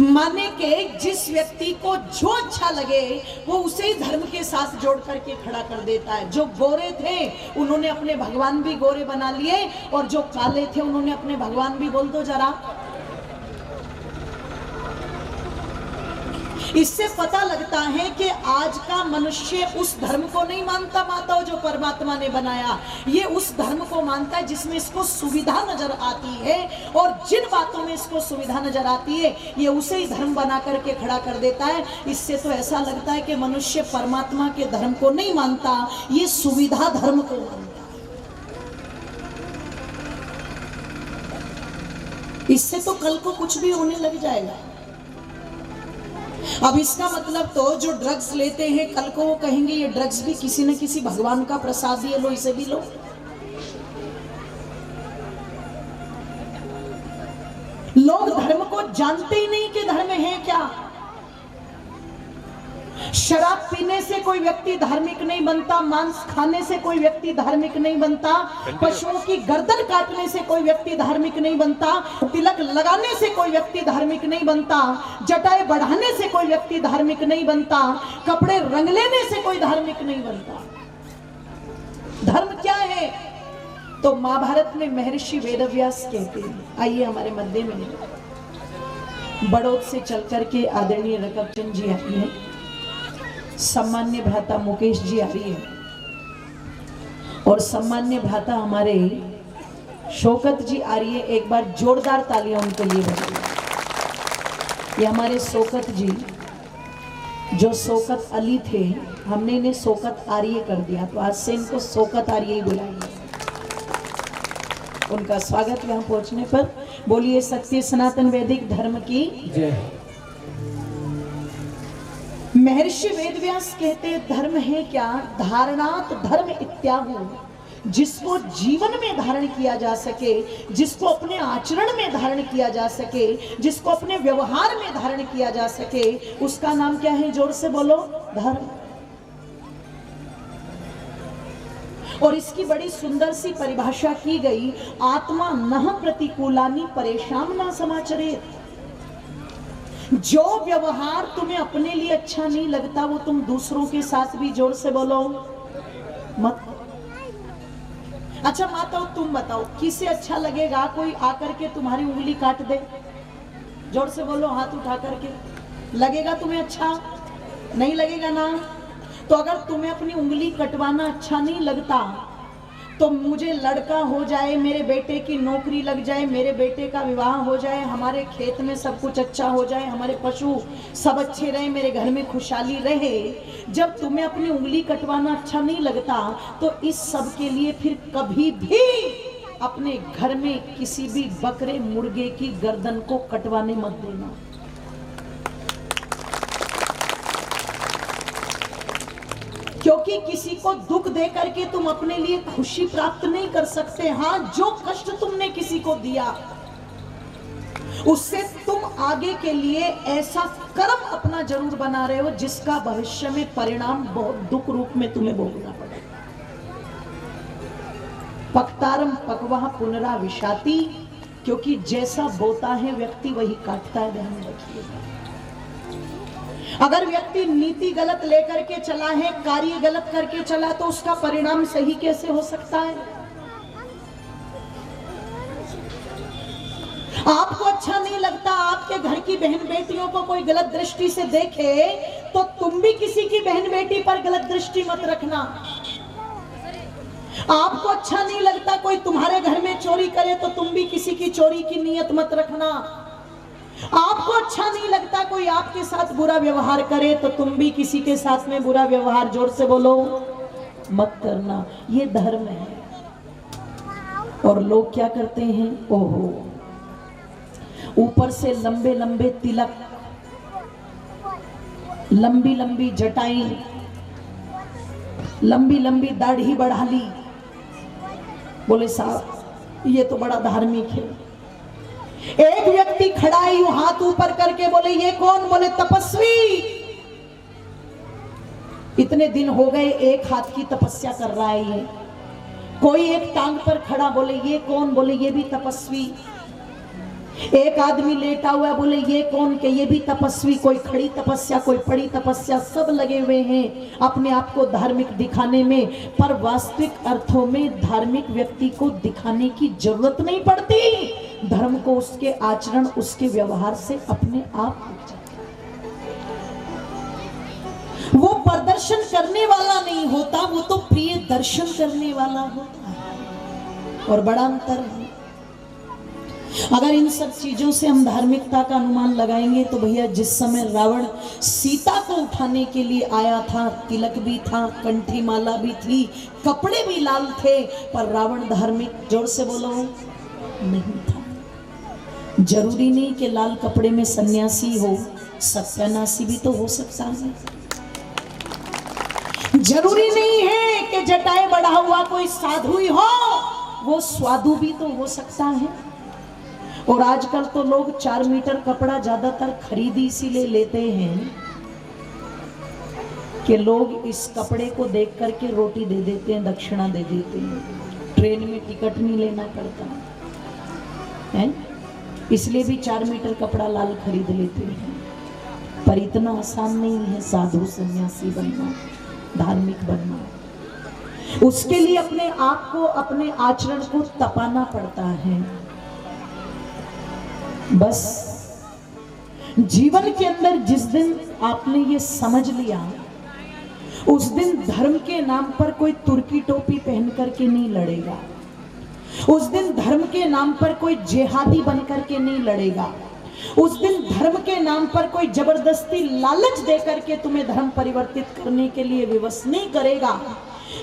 माने के जिस व्यक्ति को जो अच्छा लगे वो उसे ही धर्म के साथ जोड़ करके खड़ा कर देता है। जो गोरे थे उन्होंने अपने भगवान भी गोरे बना लिए, और जो काले थे उन्होंने अपने भगवान भी, बोल दो जरा। इससे पता लगता है कि आज का मनुष्य उस धर्म को नहीं मानता माताओं जो परमात्मा ने बनाया। ये उस धर्म को मानता है जिसमें इसको सुविधा नजर आती है, और जिन बातों में इसको सुविधा नजर आती है ये उसे ही धर्म बना करके खड़ा कर देता है। इससे तो ऐसा लगता है कि मनुष्य परमात्मा के धर्म को नहीं मानता, ये सुविधा धर्म को मानता है। इससे तो कल को कुछ भी होने लग जाएगा। अब इसका मतलब तो जो ड्रग्स लेते हैं कल को वो कहेंगे ये ड्रग्स भी किसी न किसी भगवान का प्रसाद ही है, लो इसे भी लो। लोग धर्म को जानते ही नहीं कि धर्म है क्या। शराब पीने से कोई व्यक्ति धार्मिक नहीं बनता, मांस खाने से कोई व्यक्ति धार्मिक नहीं बनता, पशुओं की गर्दन काटने से कोई व्यक्ति धार्मिक नहीं बनता, तिलक लगाने से कोई व्यक्ति धार्मिक नहीं बनता, जटाएं बढ़ाने से कोई व्यक्ति धार्मिक नहीं बनता, कपड़े रंग लेने से कोई धार्मिक नहीं बनता। धर्म क्या है? तो महाभारत में महर्षि वेदव्यास कहते हैं, आइए हमारे मध्य में बड़ौद से चल करके आदरणीय रकबचंद जी आए हैं, सम्मान्य भ्राता मुकेश जी आ रही है, और सम्मान्य भ्राता हमारे शौकत जी आ रही है, एक बार जोरदार तालियां उनके लिए बजाइए। ये हमारे शौकत जी जो शौकत अली थे, हमने इन्हें शौकत आर्य कर दिया, तो आज से इनको शौकत आर्य ही बुलाएंगे। उनका स्वागत यहाँ पहुंचने पर। बोलिए सत्य सनातन वैदिक धर्म की जय। महर्षि वेदव्यास कहते धर्म है क्या? धारणात धर्म इत्याहु, जिसको जीवन में धारण किया जा सके, जिसको अपने आचरण में धारण किया जा सके, जिसको अपने व्यवहार में धारण किया जा सके, उसका नाम क्या है? जोर से बोलो, धर्म। और इसकी बड़ी सुंदर सी परिभाषा की गई, आत्मा नह प्रतिकूलानि परेशान ना समाचरेत। जो व्यवहार तुम्हें अपने लिए अच्छा नहीं लगता वो तुम दूसरों के साथ भी, जोर से बोलो, मत। अच्छा माता तुम बताओ, किसे अच्छा लगेगा कोई आकर के तुम्हारी उंगली काट दे? जोर से बोलो, हाथ उठा करके। लगेगा तुम्हें अच्छा? नहीं लगेगा ना। तो अगर तुम्हें अपनी उंगली कटवाना अच्छा नहीं लगता, तो मुझे लड़का हो जाए, मेरे बेटे की नौकरी लग जाए, मेरे बेटे का विवाह हो जाए, हमारे खेत में सब कुछ अच्छा हो जाए, हमारे पशु सब अच्छे रहे, मेरे घर में खुशहाली रहे, जब तुम्हें अपनी उंगली कटवाना अच्छा नहीं लगता, तो इस सब के लिए फिर कभी भी अपने घर में किसी भी बकरे मुर्गे की गर्दन को कटवाने मत देना। क्योंकि किसी को दुख दे करके तुम अपने लिए खुशी प्राप्त नहीं कर सकते। हाँ, जो कष्ट तुमने किसी को दिया, उससे तुम आगे के लिए ऐसा कर्म अपना जरूर बना रहे हो जिसका भविष्य में परिणाम बहुत दुख रूप में तुम्हें भोगना पड़ेगा। पक्तारम पकवाह पुनरा विशाती, क्योंकि जैसा बोता है व्यक्ति वही काटता है। ध्यान रखिएगा, अगर व्यक्ति नीति गलत लेकर के चला है, कार्य गलत करके चला, तो उसका परिणाम सही कैसे हो सकता है? आपको अच्छा नहीं लगता आपके घर की बहन बेटियों को कोई गलत दृष्टि से देखे, तो तुम भी किसी की बहन बेटी पर गलत दृष्टि मत रखना। आपको अच्छा नहीं लगता कोई तुम्हारे घर में चोरी करे, तो तुम भी किसी की चोरी की नीयत मत रखना। आपको अच्छा नहीं लगता कोई आपके साथ बुरा व्यवहार करे, तो तुम भी किसी के साथ में बुरा व्यवहार, जोर से बोलो, मत करना। ये धर्म है। और लोग क्या करते हैं? ओहो, ऊपर से लंबे लंबे तिलक, लंबी लंबी जटाई, लंबी लंबी दाढ़ी बढ़ा ली। बोले साहब ये तो बड़ा धार्मिक है। एक व्यक्ति खड़ा है यूं हाथ ऊपर करके, बोले ये कौन? बोले तपस्वी। इतने दिन हो गए एक हाथ की तपस्या कर रहा है ये। कोई एक टांग पर खड़ा, बोले ये कौन? बोले ये भी तपस्वी। एक आदमी लेटा हुआ, बोले ये कौन? के ये भी तपस्वी। कोई खड़ी तपस्या, कोई पड़ी तपस्या, सब लगे हुए हैं अपने आप को धार्मिक दिखाने में। पर वास्तविक अर्थों में धार्मिक व्यक्ति को दिखाने की जरूरत नहीं पड़ती। धर्म को उसके आचरण, उसके व्यवहार से अपने आप हो जाता है। वो प्रदर्शन करने वाला नहीं होता, वो तो प्रिय दर्शन करने वाला होता है। और बड़ा अंतर है। अगर इन सब चीजों से हम धार्मिकता का अनुमान लगाएंगे, तो भैया जिस समय रावण सीता को उठाने के लिए आया था, तिलक भी था, कंठी माला भी थी, कपड़े भी लाल थे, पर रावण धार्मिक, जोर से बोलो, नहीं था। जरूरी नहीं कि लाल कपड़े में सन्यासी हो, सत्यानाशी भी तो हो सकता है। जरूरी नहीं है कि जटाएं बढ़ा हुआ कोई साधु ही हो, वो स्वादु भी तो हो सकता है। और आजकल तो लोग 4 मीटर कपड़ा ज्यादातर खरीदी इसीलिए लेते हैं कि लोग इस कपड़े को देख करके रोटी दे देते हैं, दक्षिणा दे देते हैं। ट्रेन में टिकट नहीं लेना पड़ता है, इसलिए भी 4 मीटर कपड़ा लाल खरीद लेते हैं। पर इतना आसान नहीं है साधु सन्यासी बनना, धार्मिक बनना। उसके लिए अपने आप को, अपने आचरण को तपाना पड़ता है। बस जीवन के अंदर जिस दिन आपने ये समझ लिया, उस दिन धर्म के नाम पर कोई तुर्की टोपी पहन करके नहीं लड़ेगा। उस दिन धर्म के नाम पर कोई जिहादी बनकर के नहीं लड़ेगा। उस दिन धर्म के नाम पर कोई जबरदस्ती लालच देकर के तुम्हें धर्म परिवर्तित करने के लिए विवश नहीं करेगा।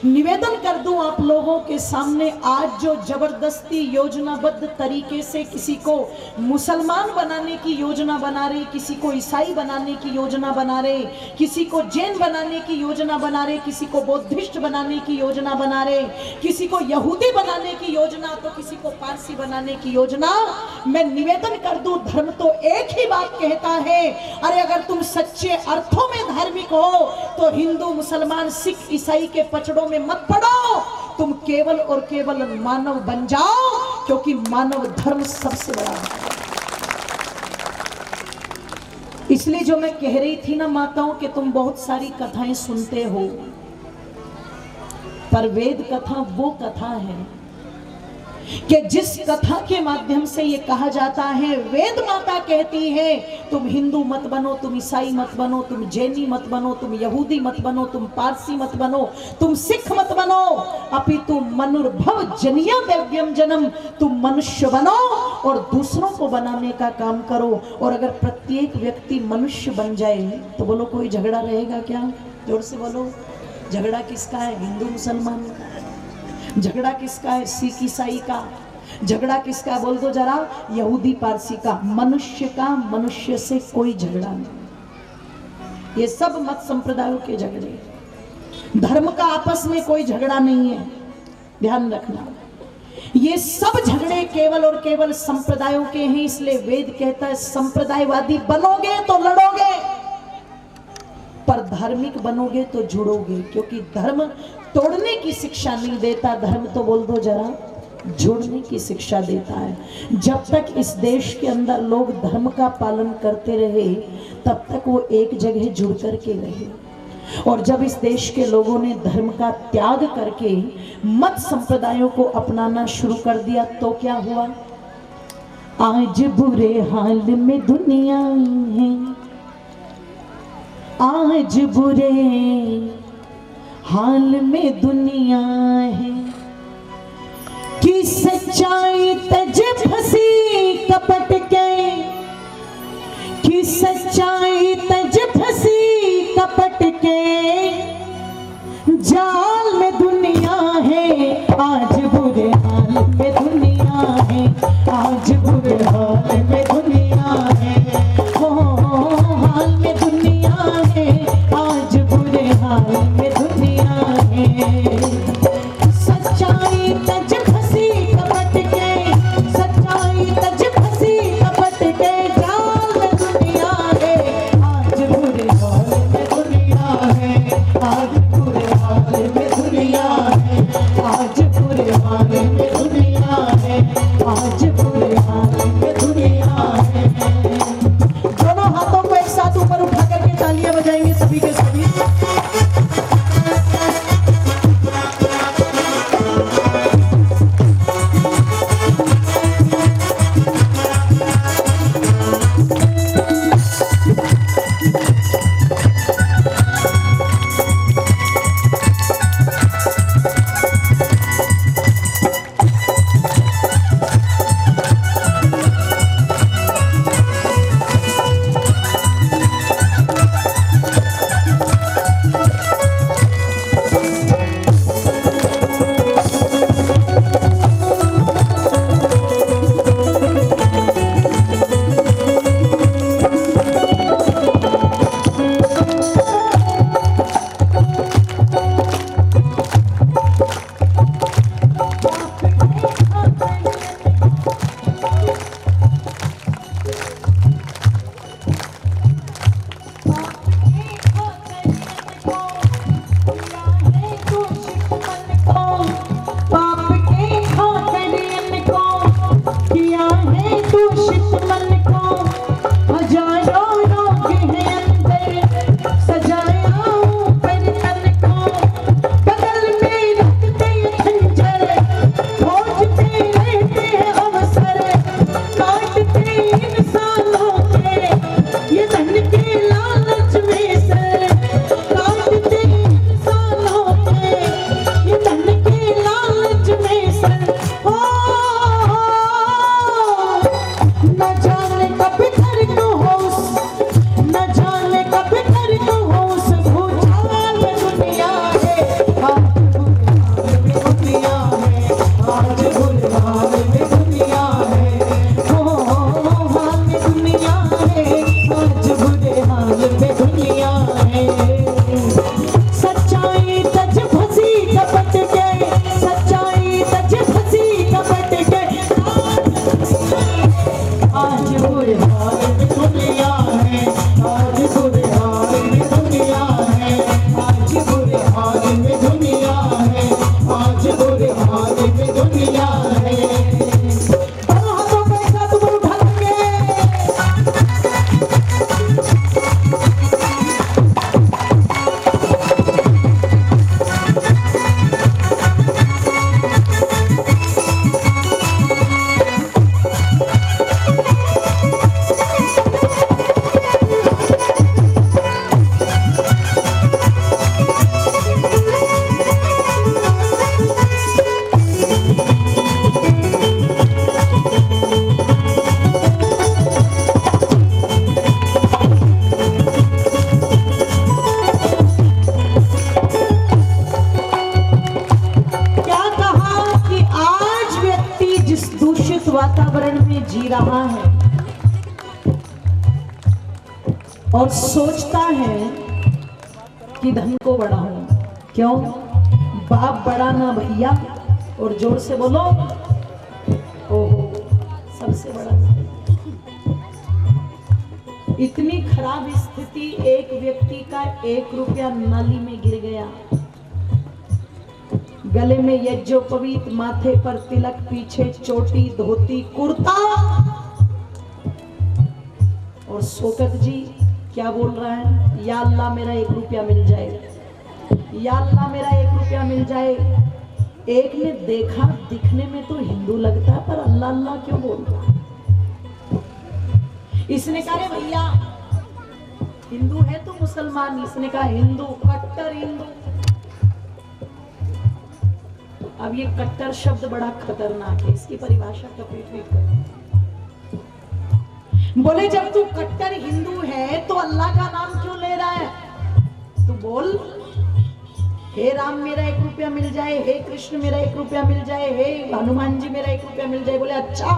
निवेदन कर दूं आप लोगों के सामने, आज जो जबरदस्ती योजनाबद्ध तरीके से किसी को मुसलमान बनाने की योजना बना रहे, किसी को ईसाई बनाने की योजना बना रहे, किसी को जैन बनाने की योजना बना रहे, किसी को बौद्धिस्ट बनाने की योजना बना रहे, किसी को यहूदी बनाने की योजना, तो किसी को पारसी बनाने की योजना। मैं निवेदन कर दूं, धर्म तो एक ही बात कहता है। अरे अगर तुम सच्चे अर्थों में धार्मिक हो तो हिंदू, मुसलमान, सिख, ईसाई के पचड़ों में मत पड़ो, तुम केवल और केवल मानव बन जाओ, क्योंकि मानव धर्म सबसे बड़ा है। इसलिए जो मैं कह रही थी ना माताओं कि तुम बहुत सारी कथाएं सुनते हो, पर वेद कथा वो कथा है कि जिस कथा के माध्यम से ये कहा जाता है, वेद माता कहती है तुम हिंदू मत बनो, तुम ईसाई मत बनो, तुम जैनी मत बनो, तुम यहूदी मत बनो, तुम पारसी मत बनो, तुम सिख मत बनो, अपितु मनुर्भव जनिया दैव्यम जन्म, तुम मनुष्य बनो और दूसरों को बनाने का काम करो। और अगर प्रत्येक व्यक्ति मनुष्य बन जाए तो बोलो कोई झगड़ा रहेगा क्या? जोर से बोलो। झगड़ा किसका है? हिंदू मुसलमान का। झगड़ा किसका है? सिख ईसाई का। झगड़ा किसका? बोल दो जरा। यहूदी पारसी का। मनुष्य का मनुष्य से कोई झगड़ा नहीं। ये सब मत संप्रदायों के झगड़े। धर्म का आपस में कोई झगड़ा नहीं है, ध्यान रखना। ये सब झगड़े केवल और केवल संप्रदायों के हैं। इसलिए वेद कहता है संप्रदायवादी बनोगे तो लड़ोगे, पर धार्मिक बनोगे तो जुड़ोगे, क्योंकि धर्म तोड़ने की शिक्षा नहीं देता, धर्म तो बोल दो जरा जोड़ने की शिक्षा देता है। जब तक इस देश के अंदर लोग धर्म का पालन करते रहे तब तक वो एक जगह जुड़ करके रहे, और जब इस देश के लोगों ने धर्म का त्याग करके मत संप्रदायों को अपनाना शुरू कर दिया तो क्या हुआ? आज बुरे हाल में दुनिया है, आज बुरे हाल में दुनिया है, कि सच्चाई तज फंसी कपट के, कि सच्चाई तज फंसी कपट के, जाल में दुनिया है, आज बुरे हाल में दुनिया है, आज बुरे हाल में दुनिया है, हो हाल में दुनिया है, आज बुरे हाल में दुनिया है। सच्चाई तज फंसी कपट के, सच्चाई तज फंसी कपट के, जाल में दुनिया है, और सोचता है कि धन को बढ़ाऊं। क्यों? बाप बड़ा ना भैया, और जोर से बोलो ओहो सबसे बड़ा। इतनी खराब स्थिति, एक व्यक्ति का 1 रुपया नाली में गिर गया, गले में यज्ञोपवीत, माथे पर तिलक, पीछे चोटी, धोती, कुर्ता, और शौकत जी क्या बोल रहा है? या अल्लाह मेरा 1 रुपया मिल जाए, या अल्लाह मेरा 1 रुपया मिल जाए। एक ने देखा, दिखने में तो हिंदू लगता है पर अल्लाह अल्लाह क्यों बोल रहा है? इसने कहा रे भैया हिंदू है तो मुसलमान, इसने कहा हिंदू, कट्टर हिंदू। अब ये कट्टर शब्द बड़ा खतरनाक है, इसकी परिभाषा कंप्लीट करो। बोले जब तू कट्टर हिंदू है तो अल्लाह का नाम क्यों ले रहा है? तू बोल हे राम मेरा 1 रुपया मिल जाए, हे कृष्ण मेरा 1 रुपया मिल जाए, हे हनुमान जी मेरा 1 रुपया मिल जाए। बोले अच्छा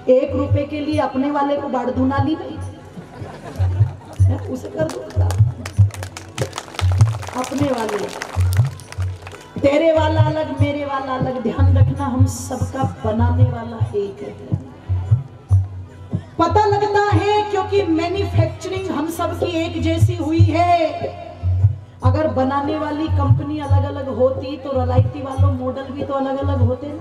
1 रुपए के लिए अपने वाले को बाढ़ दू नाली में, उसे कर दूंगा अपने वाले। तेरे वाला अलग, मेरे वाला अलग। ध्यान रखना हम सबका बनाने वाला एक है। पता लगता है क्योंकि मैन्युफैक्चरिंग हम सब की एक जैसी हुई है। अगर बनाने वाली कंपनी अलग अलग होती तो रलायती वालों मॉडल भी तो अलग अलग होते ना।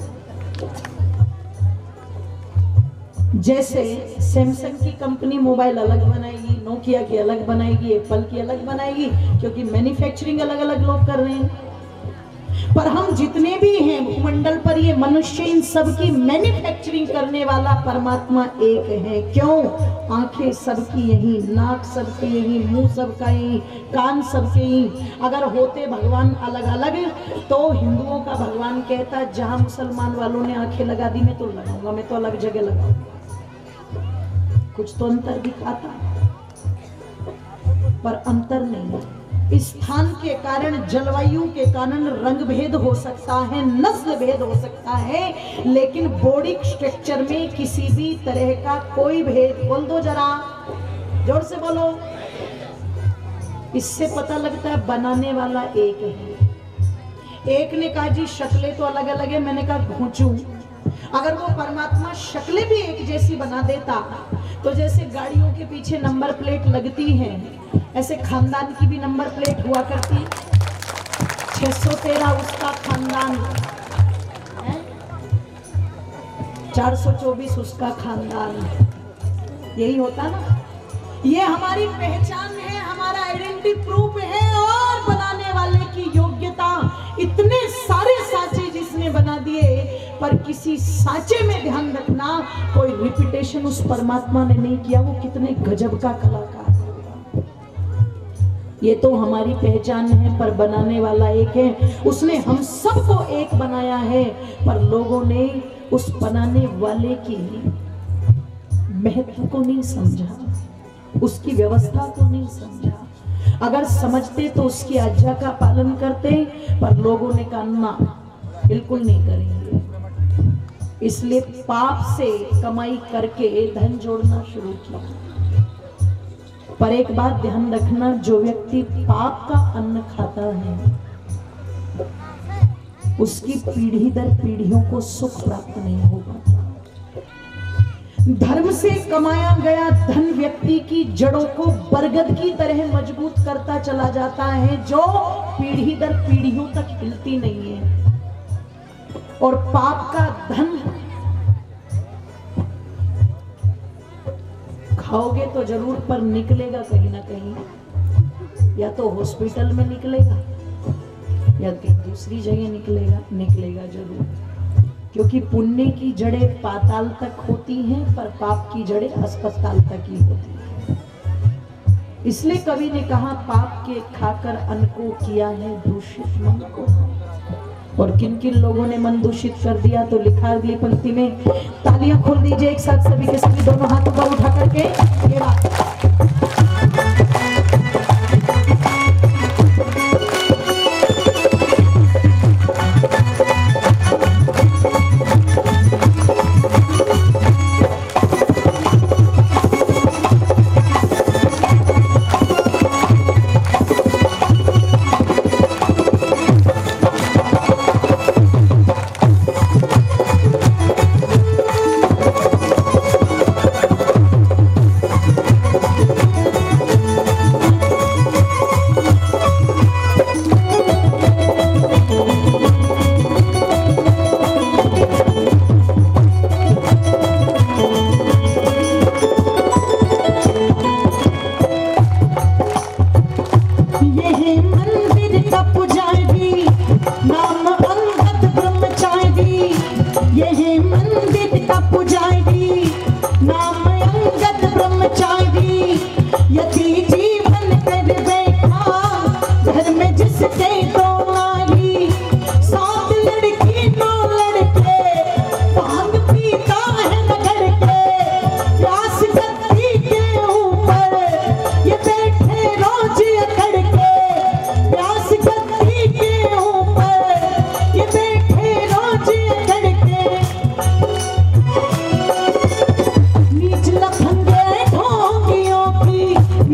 जैसे सैमसंग की कंपनी मोबाइल अलग बनाएगी, नोकिया की अलग बनाएगी, एप्पल की अलग बनाएगी, क्योंकि मैन्युफैक्चरिंग अलग अलग लोग कर रहे हैं। पर हम जितने भी हैं भूमंडल पर, ये मनुष्य, इन सब की मैन्युफैक्चरिंग करने वाला परमात्मा एक है। क्यों? आंखें सबकी यही, नाक सबकी यही, मुंह सबका यही, कान सबके यही। अगर होते भगवान अलग अलग तो हिंदुओं का भगवान कहता जहां मुसलमान वालों ने आंखें लगा दी मैं तो लगाऊंगा, मैं तो अलग जगह लगाऊंगा। कुछ तो अंतर दिखाता, पर अंतर नहीं। स्थान के कारण, जलवायु के कारण रंग भेद हो सकता है, नस्ल भेद हो सकता है, लेकिन बॉडी स्ट्रक्चर में किसी भी तरह का कोई भेद, बोल दो जरा जोर से बोलो, इससे पता लगता है बनाने वाला एक है। एक ने कहा जी शक्लें तो अलग अलग है, मैंने कहा घूंचू। अगर वो परमात्मा शक्लें भी एक जैसी बना देता तो जैसे गाड़ियों के पीछे नंबर प्लेट लगती है, ऐसे खानदान की भी नंबर प्लेट हुआ करती। 613 उसका खानदान है, 424 उसका खानदान, यही होता ना। ये हमारी पहचान है, हमारा आइडेंटिटी प्रूफ है। और बनाने वाले की योग्यता, इतने सारे साँचे जिसने बना दिए, पर किसी साँचे में ध्यान रखना कोई रिपीटेशन उस परमात्मा ने नहीं किया। वो कितने गजब का कलाकार है। ये तो हमारी पहचान है, पर बनाने वाला एक है। उसने हम सबको एक बनाया है, पर लोगों ने उस बनाने वाले की महत्व को नहीं समझा, उसकी व्यवस्था को नहीं समझा। अगर समझते तो उसकी आज्ञा का पालन करते, पर लोगों ने कहा ना बिल्कुल नहीं करेंगे। इसलिए पाप से कमाई करके धन जोड़ना शुरू किया। पर एक बात ध्यान रखना, जो व्यक्ति पाप का अन्न खाता है उसकी पीढ़ी दर पीढ़ियों को सुख प्राप्त नहीं हो पाता। धर्म से कमाया गया धन व्यक्ति की जड़ों को बरगद की तरह मजबूत करता चला जाता है, जो पीढ़ी दर पीढ़ियों तक हिलती नहीं है। और पाप का धन खाओगे तो जरूर, पर निकलेगा कहीं ना कहीं, या तो हॉस्पिटल में निकलेगा या कहीं दूसरी जगह निकलेगा जरूर। क्योंकि पुण्य की जड़ें पाताल तक होती हैं, पर पाप की जड़ें अस्पताल तक ही होती हैं। इसलिए कवि ने कहा पाप के खाकर अन्न को किया है दूषित मन को। और किन किन लोगों ने मन दूषित कर दिया, तो लिखा अगली पंक्ति में। तालियां खोल दीजिए एक साथ सभी के सभी, दोनों हाथों को उठा करके। ये बात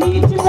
नीच